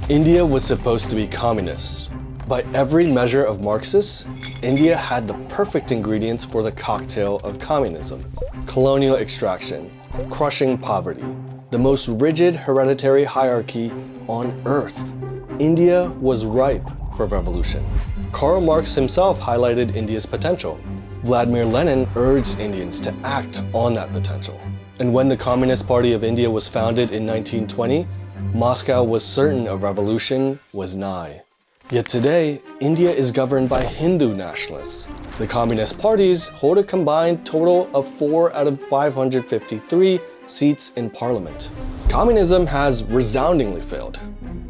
India was supposed to be communist. By every measure of Marxists, India had the perfect ingredients for the cocktail of communism. Colonial extraction, crushing poverty, the most rigid hereditary hierarchy on earth. India was ripe for revolution. Karl Marx himself highlighted India's potential. Vladimir Lenin urged Indians to act on that potential. And when the Communist Party of India was founded in 1920, Moscow was certain a revolution was nigh. Yet today, India is governed by Hindu nationalists. The Communist parties hold a combined total of 4 out of 553 seats in parliament. Communism has resoundingly failed,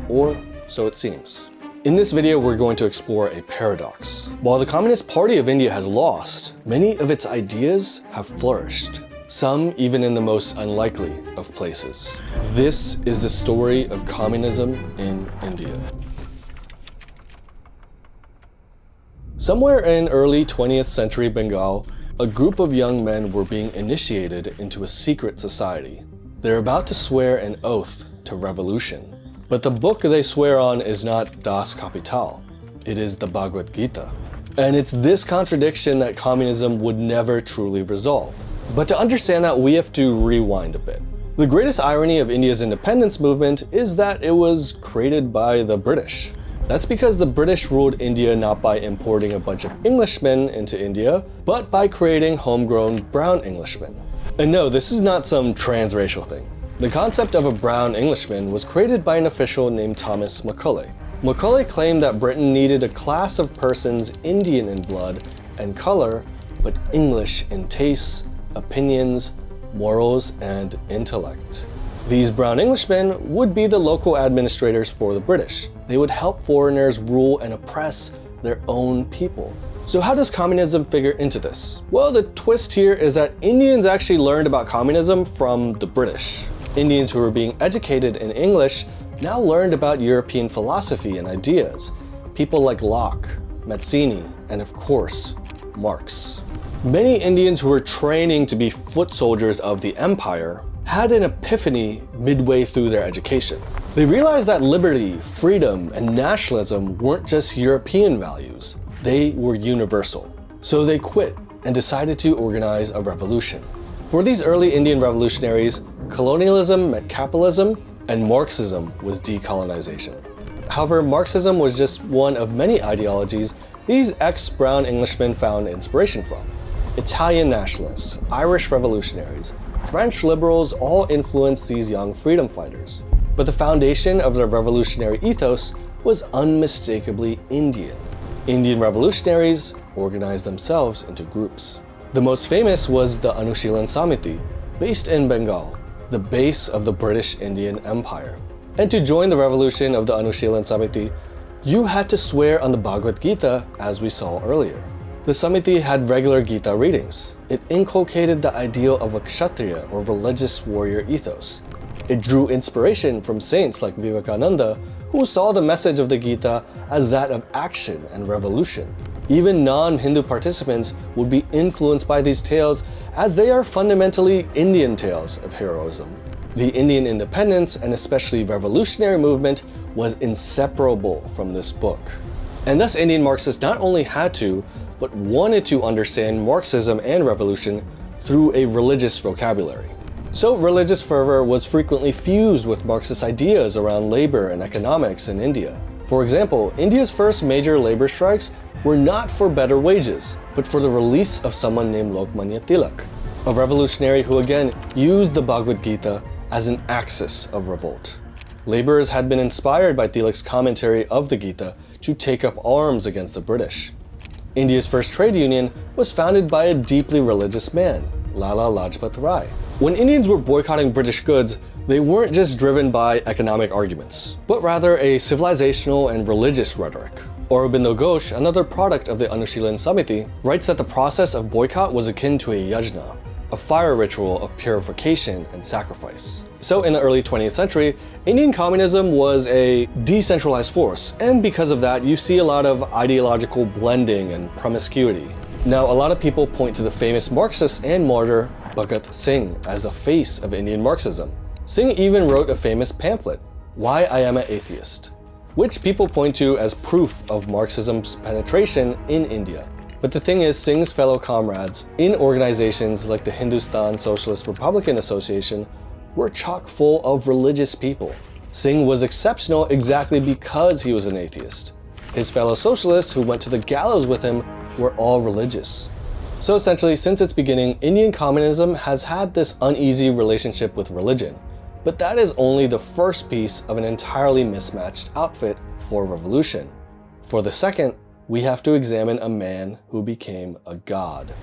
or so it seems. In this video, we're going to explore a paradox. While the Communist Party of India has lost, many of its ideas have flourished, some even in the most unlikely of places. This is the story of communism in India. Somewhere in early 20th century Bengal, a group of young men were being initiated into a secret society. They're about to swear an oath to revolution. But the book they swear on is not Das Kapital, it is the Bhagavad Gita. And it's this contradiction that communism would never truly resolve. But to understand that, we have to rewind a bit. The greatest irony of India's independence movement is that it was created by the British. That's because the British ruled India not by importing a bunch of Englishmen into India, but by creating homegrown brown Englishmen. And no, this is not some transracial thing. The concept of a brown Englishman was created by an official named Thomas Macaulay. Macaulay claimed that Britain needed a class of persons Indian in blood and color, but English in tastes, opinions, morals, and intellect. These brown Englishmen would be the local administrators for the British. They would help foreigners rule and oppress their own people. So how does communism figure into this? Well, the twist here is that Indians actually learned about communism from the British. Indians who were being educated in English now learned about European philosophy and ideas. People like Locke, Mazzini, and of course, Marx. Many Indians who were training to be foot soldiers of the empire had an epiphany midway through their education. They realized that liberty, freedom, and nationalism weren't just European values, they were universal. So they quit and decided to organize a revolution. For these early Indian revolutionaries, colonialism met capitalism, and Marxism was decolonization. However, Marxism was just one of many ideologies these ex-brown Englishmen found inspiration from. Italian nationalists, Irish revolutionaries, French liberals all influenced these young freedom fighters. But the foundation of their revolutionary ethos was unmistakably Indian. Indian revolutionaries organized themselves into groups. The most famous was the Anushilan Samiti, based in Bengal, the base of the British Indian Empire. And to join the revolution of the Anushilan Samiti, you had to swear on the Bhagavad Gita, as we saw earlier. The Samiti had regular Gita readings. It inculcated the ideal of a kshatriya or religious warrior ethos. It drew inspiration from saints like Vivekananda, who saw the message of the Gita as that of action and revolution. Even non-Hindu participants would be influenced by these tales, as they are fundamentally Indian tales of heroism. The Indian independence and especially revolutionary movement was inseparable from this book. And thus Indian Marxists not only had to, but wanted to understand Marxism and revolution through a religious vocabulary. So religious fervor was frequently fused with Marxist ideas around labor and economics in India. For example, India's first major labor strikes were not for better wages, but for the release of someone named Lokmanya Tilak, a revolutionary who again used the Bhagavad Gita as an axis of revolt. Laborers had been inspired by Tilak's commentary of the Gita to take up arms against the British. India's first trade union was founded by a deeply religious man, Lala Lajpat Rai. When Indians were boycotting British goods, they weren't just driven by economic arguments, but rather a civilizational and religious rhetoric. Aurobindo Ghosh, another product of the Anushilan Samiti, writes that the process of boycott was akin to a yajna, a fire ritual of purification and sacrifice. So in the early 20th century, Indian communism was a decentralized force, and because of that, you see a lot of ideological blending and promiscuity. Now, a lot of people point to the famous Marxist and martyr Bhagat Singh as the face of Indian Marxism. Singh even wrote a famous pamphlet, Why I Am an Atheist. which people point to as proof of Marxism's penetration in India. But the thing is, Singh's fellow comrades in organizations like the Hindustan Socialist Republican Association were chock full of religious people. Singh was exceptional exactly because he was an atheist. His fellow socialists who went to the gallows with him were all religious. So essentially, since its beginning, Indian communism has had this uneasy relationship with religion. But that is only the first piece of an entirely mismatched outfit for revolution. For the second, we have to examine a man who became a god.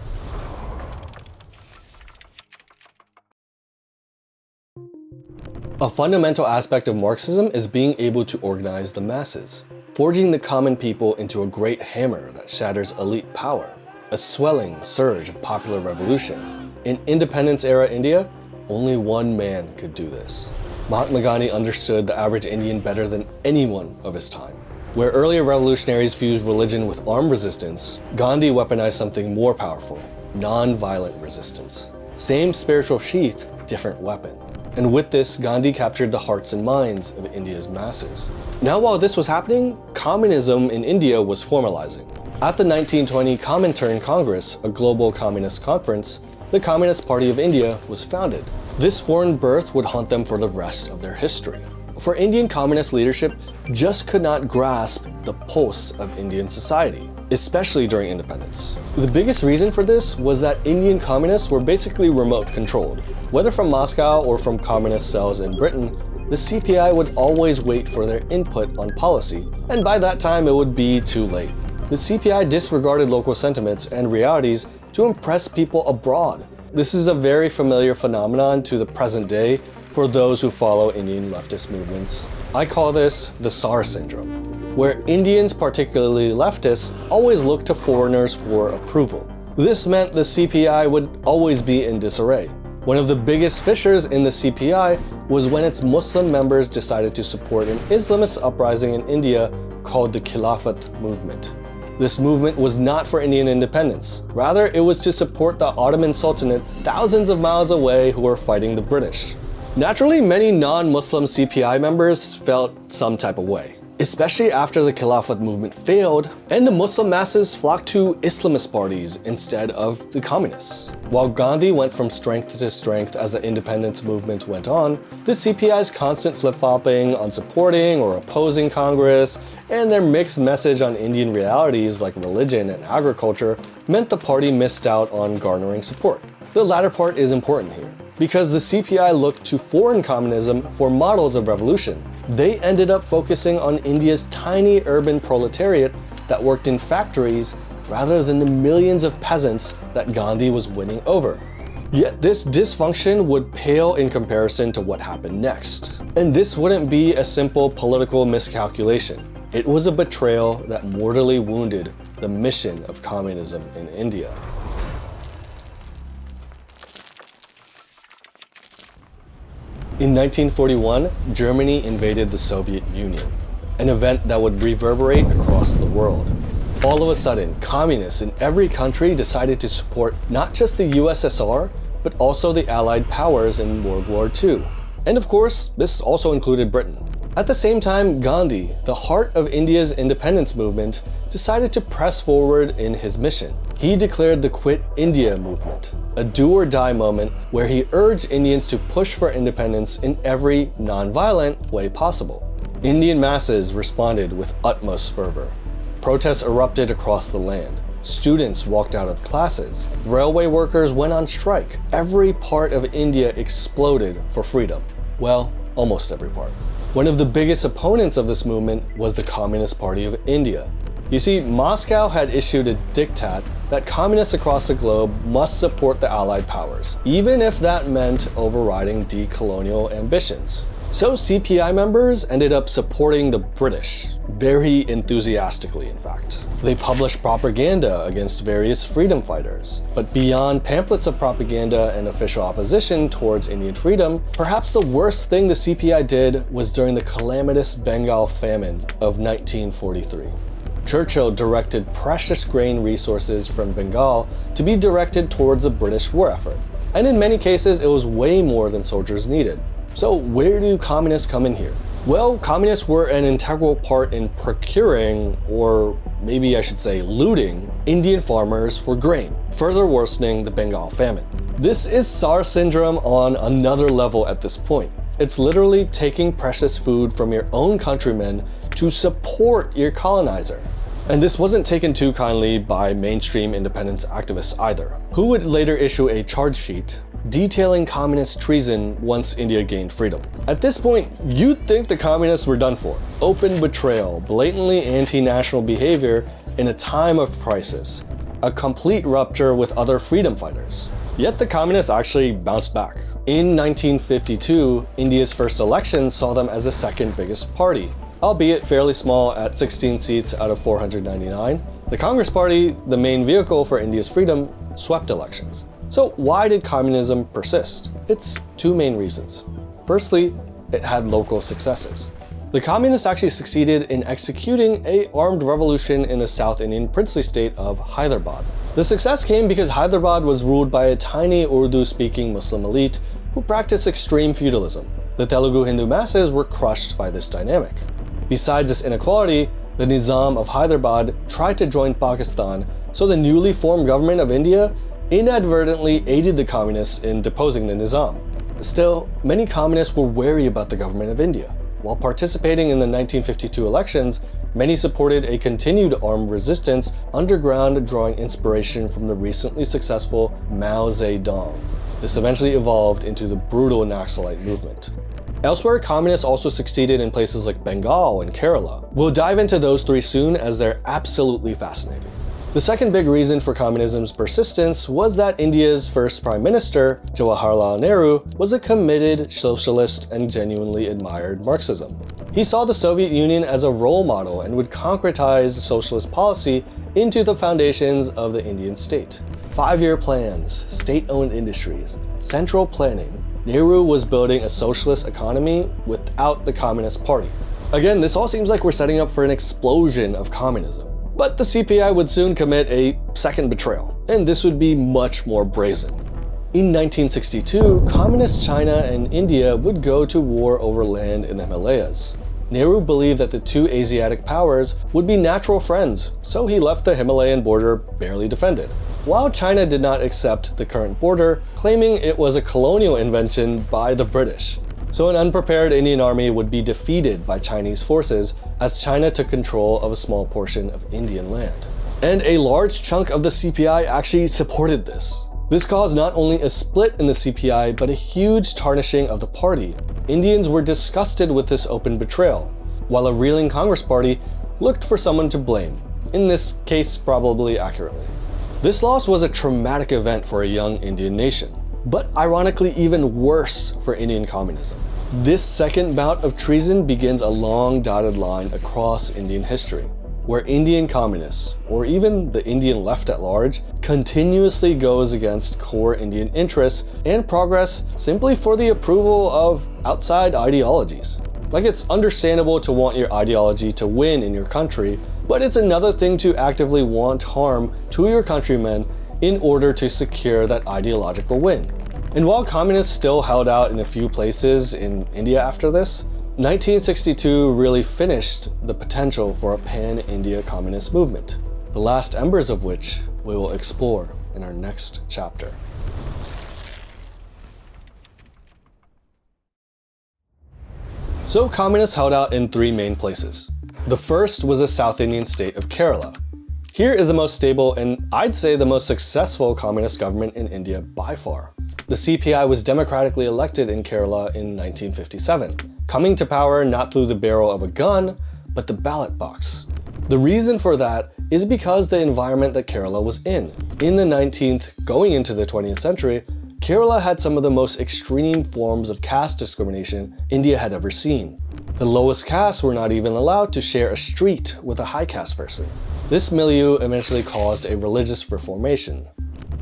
A fundamental aspect of Marxism is being able to organize the masses, forging the common people into a great hammer that shatters elite power, a swelling surge of popular revolution. In independence-era India, only one man could do this. Mahatma Gandhi understood the average Indian better than anyone of his time. Where earlier revolutionaries fused religion with armed resistance, Gandhi weaponized something more powerful: non-violent resistance. Same spiritual sheath, different weapon. And with this, Gandhi captured the hearts and minds of India's masses. Now, while this was happening, communism in India was formalizing. At the 1920 Comintern Congress, a global communist conference, the Communist Party of India was founded. This foreign birth would haunt them for the rest of their history. For Indian communist leadership just could not grasp the pulse of Indian society, especially during independence. The biggest reason for this was that Indian communists were basically remote controlled. Whether from Moscow or from communist cells in Britain, the CPI would always wait for their input on policy, and by that time it would be too late. The CPI disregarded local sentiments and realities to impress people abroad. This is a very familiar phenomenon to the present day for those who follow Indian leftist movements. I call this the SAR syndrome, where Indians, particularly leftists, always look to foreigners for approval. This meant the CPI would always be in disarray. One of the biggest fissures in the CPI was when its Muslim members decided to support an Islamist uprising in India called the Khilafat movement. This movement was not for Indian independence. Rather, it was to support the Ottoman Sultanate thousands of miles away who were fighting the British. Naturally, many non-Muslim CPI members felt some type of way, especially after the Khilafat movement failed and the Muslim masses flocked to Islamist parties instead of the communists. While Gandhi went from strength to strength as the independence movement went on, the CPI's constant flip-flopping on supporting or opposing Congress and their mixed message on Indian realities like religion and agriculture meant the party missed out on garnering support. The latter part is important here, because the CPI looked to foreign communism for models of revolution. They ended up focusing on India's tiny urban proletariat that worked in factories rather than the millions of peasants that Gandhi was winning over. Yet this dysfunction would pale in comparison to what happened next. And this wouldn't be a simple political miscalculation. It was a betrayal that mortally wounded the mission of communism in India. In 1941, Germany invaded the Soviet Union, an event that would reverberate across the world. All of a sudden, communists in every country decided to support not just the USSR, but also the Allied powers in World War II. And of course, this also included Britain. At the same time, Gandhi, the heart of India's independence movement, decided to press forward in his mission. He declared the Quit India movement, a do-or-die moment where he urged Indians to push for independence in every non-violent way possible. Indian masses responded with utmost fervor. Protests erupted across the land. Students walked out of classes. Railway workers went on strike. Every part of India exploded for freedom. Well, almost every part. One of the biggest opponents of this movement was the Communist Party of India. You see, Moscow had issued a diktat that communists across the globe must support the Allied powers, even if that meant overriding decolonial ambitions. So CPI members ended up supporting the British, very enthusiastically in fact. They published propaganda against various freedom fighters. But beyond pamphlets of propaganda and official opposition towards Indian freedom, perhaps the worst thing the CPI did was during the calamitous Bengal Famine of 1943. Churchill directed precious grain resources from Bengal to be directed towards the British war effort. And in many cases, it was way more than soldiers needed. So where do communists come in here? Well, communists were an integral part in procuring, or maybe I should say looting, Indian farmers for grain, further worsening the Bengal famine. This is Tsar syndrome on another level at this point. It's literally taking precious food from your own countrymen to support your colonizer. And this wasn't taken too kindly by mainstream independence activists either, who would later issue a charge sheet detailing communist treason once India gained freedom. At this point, you'd think the communists were done for. Open betrayal, blatantly anti-national behavior in a time of crisis, a complete rupture with other freedom fighters. Yet the communists actually bounced back. In 1952, India's first election saw them as the second biggest party, albeit fairly small at 16 seats out of 499. The Congress Party, the main vehicle for India's freedom, swept elections. So why did communism persist? It's two main reasons. Firstly, it had local successes. The communists actually succeeded in executing an armed revolution in the South Indian princely state of Hyderabad. The success came because Hyderabad was ruled by a tiny Urdu-speaking Muslim elite who practiced extreme feudalism. The Telugu Hindu masses were crushed by this dynamic. Besides this inequality, the Nizam of Hyderabad tried to join Pakistan, so the newly formed government of India inadvertently aided the communists in deposing the Nizam. Still, many communists were wary about the government of India. While participating in the 1952 elections, many supported a continued armed resistance underground, drawing inspiration from the recently successful Mao Zedong. This eventually evolved into the brutal Naxalite movement. Elsewhere, communists also succeeded in places like Bengal and Kerala. We'll dive into those three soon as they're absolutely fascinating. The second big reason for communism's persistence was that India's first Prime Minister, Jawaharlal Nehru, was a committed socialist and genuinely admired Marxism. He saw the Soviet Union as a role model and would concretize socialist policy into the foundations of the Indian state. 5-year plans, state-owned industries, central planning. Nehru was building a socialist economy without the Communist Party. Again, this all seems like we're setting up for an explosion of communism. But the CPI would soon commit a second betrayal, and this would be much more brazen. In 1962, Communist China and India would go to war over land in the Himalayas. Nehru believed that the two Asiatic powers would be natural friends, so he left the Himalayan border barely defended. While China did not accept the current border, claiming it was a colonial invention by the British. So an unprepared Indian army would be defeated by Chinese forces as China took control of a small portion of Indian land. And a large chunk of the CPI actually supported this. This caused not only a split in the CPI, but a huge tarnishing of the party. Indians were disgusted with this open betrayal, while a reeling Congress Party looked for someone to blame, in this case probably accurately. This loss was a traumatic event for a young Indian nation, but ironically even worse for Indian communism. This second bout of treason begins a long dotted line across Indian history, where Indian communists, or even the Indian left at large, continuously goes against core Indian interests and progress simply for the approval of outside ideologies. Like, it's understandable to want your ideology to win in your country, but it's another thing to actively want harm to your countrymen in order to secure that ideological win. And while communists still held out in a few places in India after this, 1962 really finished the potential for a pan-India communist movement, the last embers of which we will explore in our next chapter. So communists held out in three main places. The first was the South Indian state of Kerala. Here is the most stable and I'd say the most successful communist government in India by far. The CPI was democratically elected in Kerala in 1957, coming to power not through the barrel of a gun, but the ballot box. The reason for that is because the environment that Kerala was in. In the 19th, going into the 20th century, Kerala had some of the most extreme forms of caste discrimination India had ever seen. The lowest castes were not even allowed to share a street with a high caste person. This milieu eventually caused a religious reformation.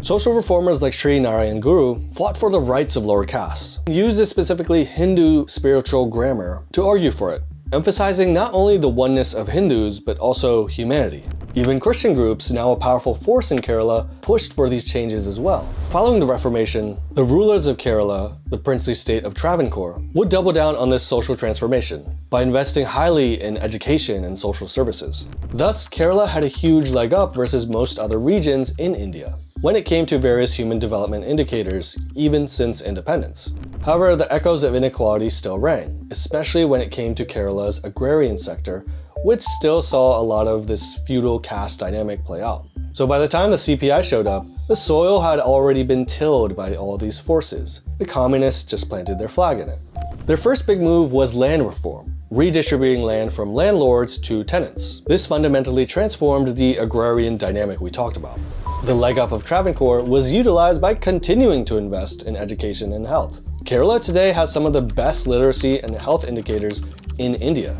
Social reformers like Sri Narayan Guru fought for the rights of lower castes, and used a specifically Hindu spiritual grammar to argue for it, emphasizing not only the oneness of Hindus but also humanity. Even Christian groups, now a powerful force in Kerala, pushed for these changes as well. Following the Reformation, the rulers of Kerala, the princely state of Travancore, would double down on this social transformation by investing highly in education and social services. Thus, Kerala had a huge leg up versus most other regions in India when it came to various human development indicators, even since independence. However, the echoes of inequality still rang, especially when it came to Kerala's agrarian sector, which still saw a lot of this feudal caste dynamic play out. So by the time the CPI showed up, the soil had already been tilled by all these forces. The communists just planted their flag in it. Their first big move was land reform, redistributing land from landlords to tenants. This fundamentally transformed the agrarian dynamic we talked about. The leg up of Travancore was utilized by continuing to invest in education and health. Kerala today has some of the best literacy and health indicators in India.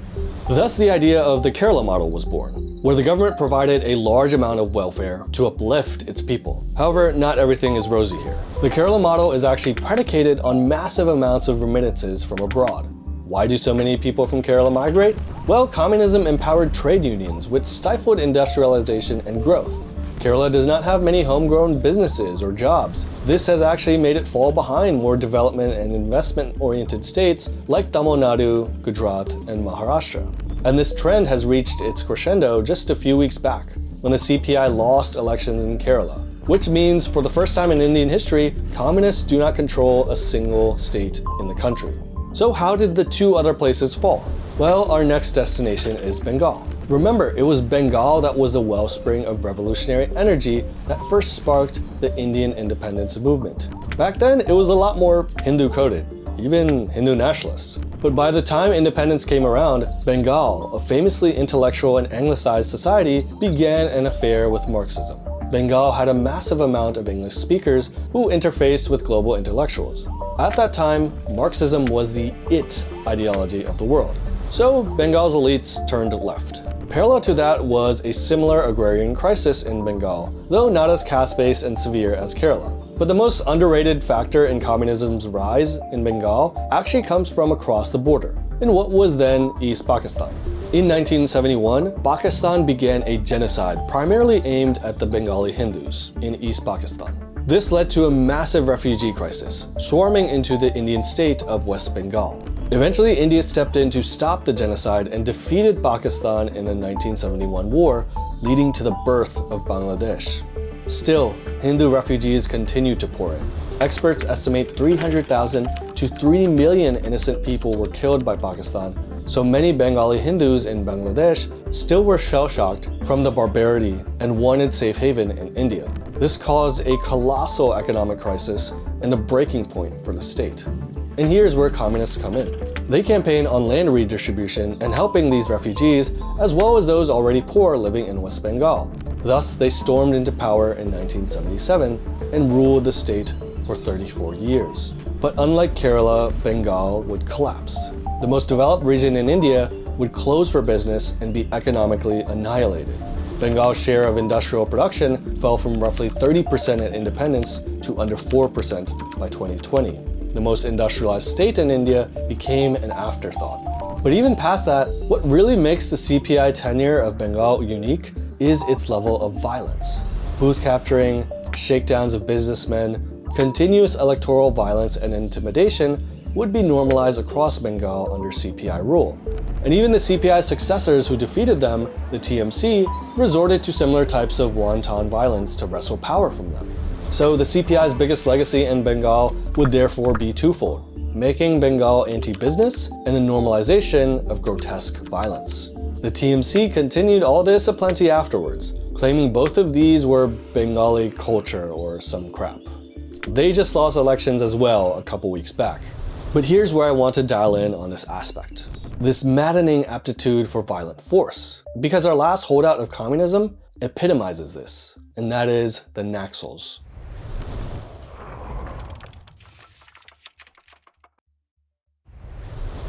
Thus, the idea of the Kerala model was born, where the government provided a large amount of welfare to uplift its people. However, not everything is rosy here. The Kerala model is actually predicated on massive amounts of remittances from abroad. Why do so many people from Kerala migrate? Well, communism empowered trade unions, which stifled industrialization and growth. Kerala does not have many homegrown businesses or jobs. This has actually made it fall behind more development and investment-oriented states like Tamil Nadu, Gujarat, and Maharashtra. And this trend has reached its crescendo just a few weeks back, when the CPI lost elections in Kerala, which means for the first time in Indian history, communists do not control a single state in the country. So how did the two other places fall? Well, our next destination is Bengal. Remember, it was Bengal that was the wellspring of revolutionary energy that first sparked the Indian independence movement. Back then, it was a lot more Hindu-coded, even Hindu nationalists. But by the time independence came around, Bengal, a famously intellectual and anglicized society, began an affair with Marxism. Bengal had a massive amount of English speakers who interfaced with global intellectuals. At that time, Marxism was the it ideology of the world. So Bengal's elites turned left. Parallel to that was a similar agrarian crisis in Bengal, though not as caste-based and severe as Kerala. But the most underrated factor in communism's rise in Bengal actually comes from across the border, in what was then East Pakistan. In 1971, Pakistan began a genocide primarily aimed at the Bengali Hindus in East Pakistan. This led to a massive refugee crisis, swarming into the Indian state of West Bengal. Eventually, India stepped in to stop the genocide and defeated Pakistan in the 1971 war, leading to the birth of Bangladesh. Still, Hindu refugees continue to pour in. Experts estimate 300,000 to 3 million innocent people were killed by Pakistan, so many Bengali Hindus in Bangladesh still were shell-shocked from the barbarity and wanted safe haven in India. This caused a colossal economic crisis and a breaking point for the state. And here's where communists come in. They campaign on land redistribution and helping these refugees, as well as those already poor living in West Bengal. Thus, they stormed into power in 1977 and ruled the state for 34 years. But unlike Kerala, Bengal would collapse. The most developed region in India would close for business and be economically annihilated. Bengal's share of industrial production fell from roughly 30% at independence to under 4% by 2020. The most industrialized state in India became an afterthought. But even past that, what really makes the CPI tenure of Bengal unique is its level of violence. Booth capturing, shakedowns of businessmen, continuous electoral violence and intimidation would be normalized across Bengal under CPI rule. And even the CPI successors who defeated them, the TMC, resorted to similar types of wanton violence to wrestle power from them. So the CPI's biggest legacy in Bengal would therefore be twofold, making Bengal anti-business and a normalization of grotesque violence. The TMC continued all this aplenty afterwards, claiming both of these were Bengali culture or some crap. They just lost elections as well a couple weeks back. But here's where I want to dial in on this aspect. This maddening aptitude for violent force. Because our last holdout of communism epitomizes this, and that is the Naxals.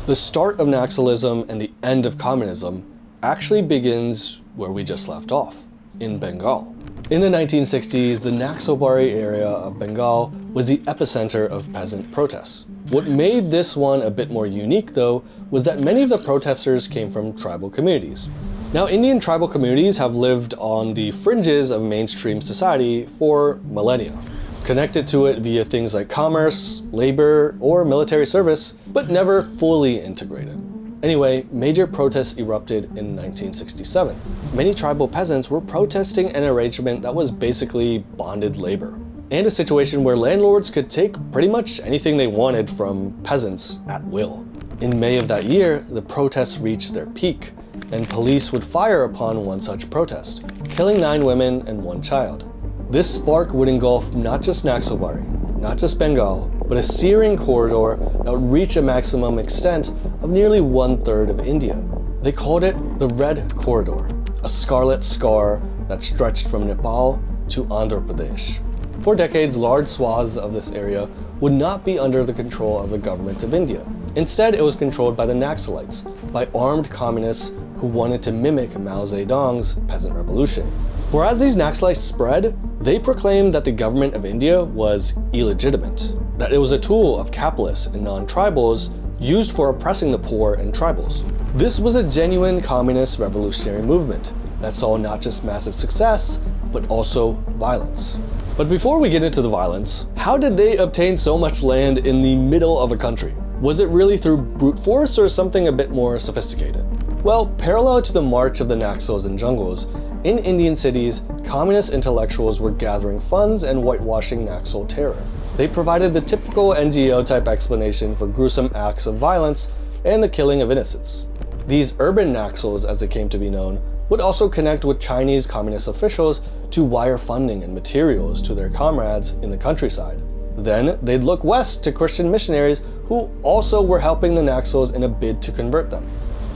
The start of Naxalism and the end of communism actually begins where we just left off, in Bengal. In the 1960s, the Naxalbari area of Bengal was the epicenter of peasant protests. What made this one a bit more unique, though, was that many of the protesters came from tribal communities. Now, Indian tribal communities have lived on the fringes of mainstream society for millennia, connected to it via things like commerce, labor, or military service, but never fully integrated. Anyway, major protests erupted in 1967. Many tribal peasants were protesting an arrangement that was basically bonded labor, and a situation where landlords could take pretty much anything they wanted from peasants at will. In May of that year, the protests reached their peak, and police would fire upon one such protest, killing 9 women and 1 child. This spark would engulf not just Naxalbari, not just Bengal, but a searing corridor that would reach a maximum extent of nearly 1/3 of India. They called it the Red Corridor, a scarlet scar that stretched from Nepal to Andhra Pradesh. For decades, large swaths of this area would not be under the control of the government of India. Instead, it was controlled by the Naxalites, by armed communists who wanted to mimic Mao Zedong's peasant revolution. For as these Naxalites spread, they proclaimed that the government of India was illegitimate, that it was a tool of capitalists and non-tribals used for oppressing the poor and tribals. This was a genuine communist revolutionary movement that saw not just massive success, but also violence. But before we get into the violence, how did they obtain so much land in the middle of a country? Was it really through brute force or something a bit more sophisticated? Well, parallel to the march of the Naxals and jungles, in Indian cities, communist intellectuals were gathering funds and whitewashing Naxal terror. They provided the typical NGO-type explanation for gruesome acts of violence and the killing of innocents. These urban Naxals, as they came to be known, would also connect with Chinese communist officials to wire funding and materials to their comrades in the countryside. Then they'd look west to Christian missionaries who also were helping the Naxals in a bid to convert them.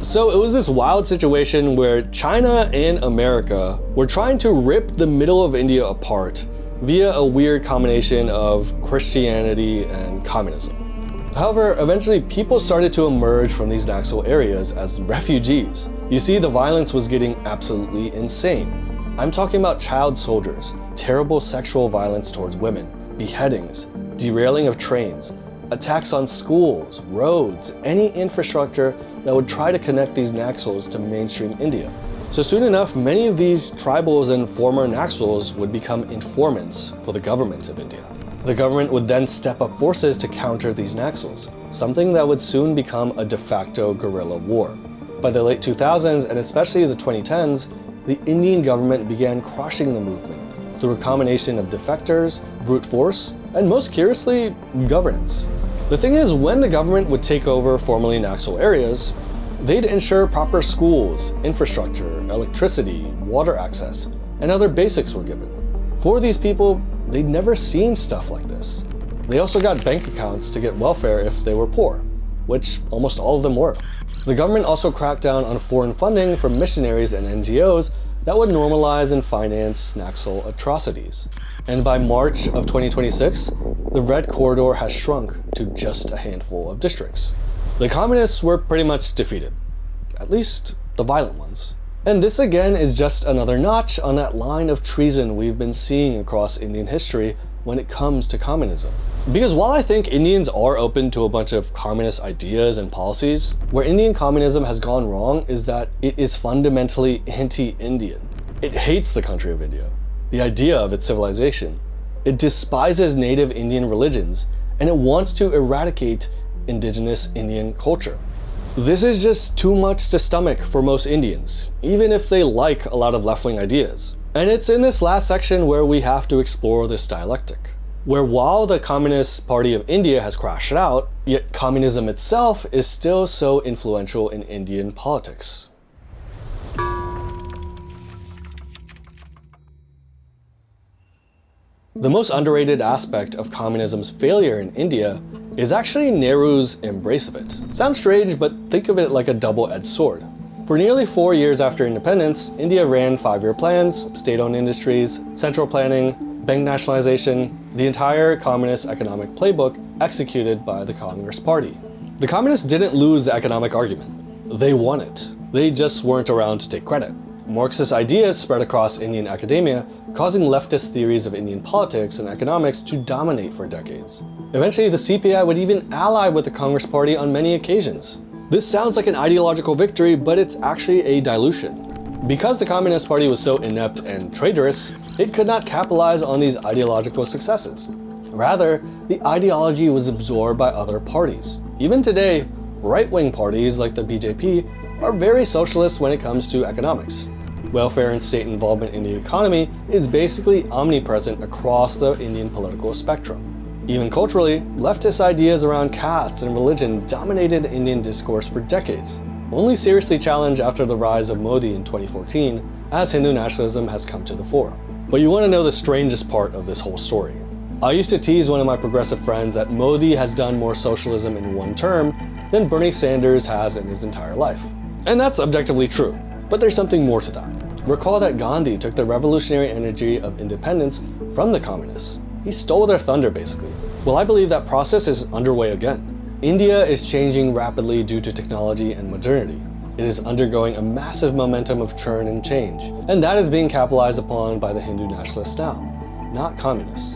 So it was this wild situation where China and America were trying to rip the middle of India apart via a weird combination of Christianity and communism. However, eventually people started to emerge from these Naxal areas as refugees. You see, the violence was getting absolutely insane. I'm talking about child soldiers, terrible sexual violence towards women, beheadings, derailing of trains, attacks on schools, roads, any infrastructure that would try to connect these Naxals to mainstream India. So soon enough, many of these tribals and former Naxals would become informants for the government of India. The government would then step up forces to counter these Naxals, something that would soon become a de facto guerrilla war. By the late 2000s, and especially the 2010s, the Indian government began crushing the movement through a combination of defectors, brute force, and most curiously, governance. The thing is, when the government would take over formerly Naxal areas, they'd ensure proper schools, infrastructure, electricity, water access, and other basics were given. For these people, they'd never seen stuff like this. They also got bank accounts to get welfare if they were poor, which almost all of them were. The government also cracked down on foreign funding from missionaries and NGOs that would normalize and finance Naxal atrocities. And by March of 2026, the Red Corridor has shrunk to just a handful of districts. The communists were pretty much defeated, at least the violent ones. And this again is just another notch on that line of treason we've been seeing across Indian history when it comes to communism. Because while I think Indians are open to a bunch of communist ideas and policies, where Indian communism has gone wrong is that it is fundamentally anti-Indian. It hates the country of India, the idea of its civilization. It despises native Indian religions, and it wants to eradicate indigenous Indian culture. This is just too much to stomach for most Indians, even if they like a lot of left-wing ideas. And it's in this last section where we have to explore this dialectic, where while the Communist Party of India has crashed out, yet communism itself is still so influential in Indian politics. The most underrated aspect of communism's failure in India is actually Nehru's embrace of it. Sounds strange, but think of it like a double-edged sword. For nearly 4 years after independence, India ran 5-year plans, state-owned industries, central planning, bank nationalization, the entire communist economic playbook executed by the Communist Party. The communists didn't lose the economic argument. They won it. They just weren't around to take credit. Marxist ideas spread across Indian academia, causing leftist theories of Indian politics and economics to dominate for decades. Eventually, the CPI would even ally with the Congress Party on many occasions. This sounds like an ideological victory, but it's actually a dilution. Because the Communist Party was so inept and traitorous, it could not capitalize on these ideological successes. Rather, the ideology was absorbed by other parties. Even today, right-wing parties like the BJP are very socialist when it comes to economics. Welfare and state involvement in the economy is basically omnipresent across the Indian political spectrum. Even culturally, leftist ideas around caste and religion dominated Indian discourse for decades, only seriously challenged after the rise of Modi in 2014, as Hindu nationalism has come to the fore. But you want to know the strangest part of this whole story. I used to tease one of my progressive friends that Modi has done more socialism in one term than Bernie Sanders has in his entire life. And that's objectively true, but there's something more to that. Recall that Gandhi took the revolutionary energy of independence from the communists. He stole their thunder, basically. Well, I believe that process is underway again. India is changing rapidly due to technology and modernity. It is undergoing a massive momentum of churn and change, and that is being capitalized upon by the Hindu nationalists now, not communists.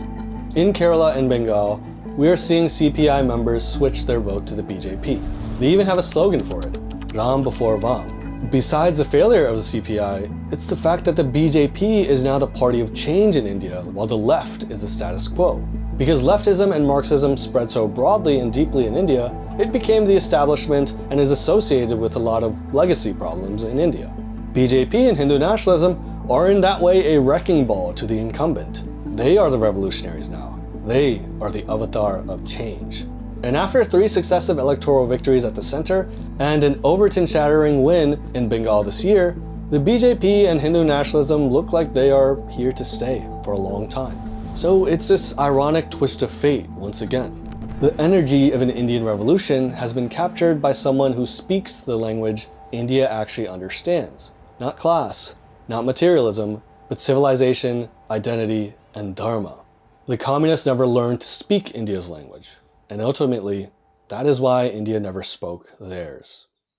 In Kerala and Bengal, we are seeing CPI members switch their vote to the BJP. They even have a slogan for it, Ram before Vam. Besides the failure of the CPI, it's the fact that the BJP is now the party of change in India, while the left is the status quo. Because leftism and Marxism spread so broadly and deeply in India, it became the establishment and is associated with a lot of legacy problems in India. BJP and Hindu nationalism are in that way a wrecking ball to the incumbent. They are the revolutionaries now. They are the avatar of change. And after 3 successive electoral victories at the center and an Overton-shattering win in Bengal this year, the BJP and Hindu nationalism look like they are here to stay for a long time. So it's this ironic twist of fate once again. The energy of an Indian revolution has been captured by someone who speaks the language India actually understands. Not class, not materialism, but civilization, identity, and dharma. The communists never learned to speak India's language. And ultimately, that is why India never spoke theirs.